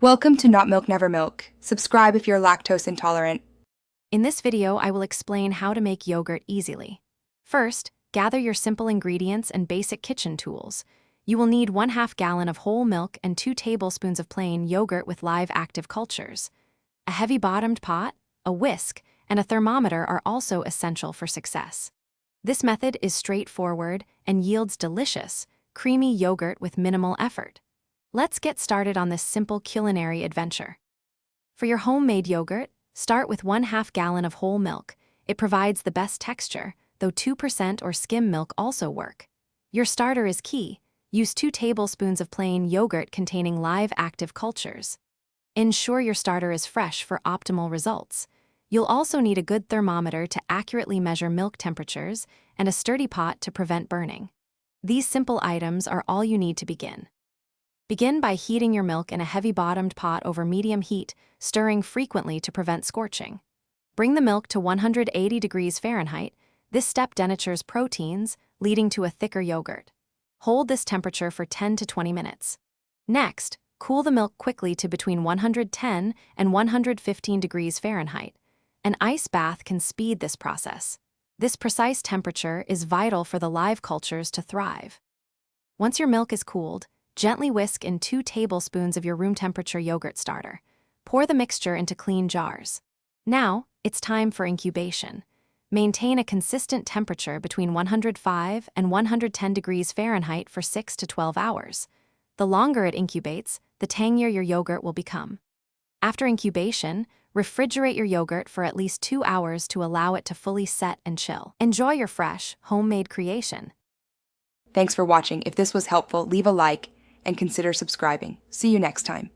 Welcome to Not Milk Never Milk. Subscribe if you're lactose intolerant. In this video, I will explain how to make yogurt easily. First, gather your simple ingredients and basic kitchen tools. You will need 1/2 gallon of whole milk and 2 tablespoons of plain yogurt with live active cultures. A heavy-bottomed pot, a whisk, and a thermometer are also essential for success. This method is straightforward and yields delicious, creamy yogurt with minimal effort. Let's get started on this simple culinary adventure. For your homemade yogurt, start with 1/2 gallon of whole milk. It provides the best texture, though 2% or skim milk also work. Your starter is key. Use 2 tablespoons of plain yogurt containing live active cultures. Ensure your starter is fresh for optimal results. You'll also need a good thermometer to accurately measure milk temperatures and a sturdy pot to prevent burning. These simple items are all you need to begin. Begin by heating your milk in a heavy-bottomed pot over medium heat, stirring frequently to prevent scorching. Bring the milk to 180 degrees Fahrenheit. This step denatures proteins, leading to a thicker yogurt. Hold this temperature for 10 to 20 minutes. Next, cool the milk quickly to between 110 and 115 degrees Fahrenheit. An ice bath can speed this process. This precise temperature is vital for the live cultures to thrive. Once your milk is cooled, gently whisk in 2 tablespoons of your room-temperature yogurt starter. Pour the mixture into clean jars. Now, it's time for incubation. Maintain a consistent temperature between 105 and 110 degrees Fahrenheit for 6 to 12 hours. The longer it incubates, the tangier your yogurt will become. After incubation, refrigerate your yogurt for at least 2 hours to allow it to fully set and chill. Enjoy your fresh, homemade creation. Thanks for watching. If this was helpful, leave a like and consider subscribing. See you next time.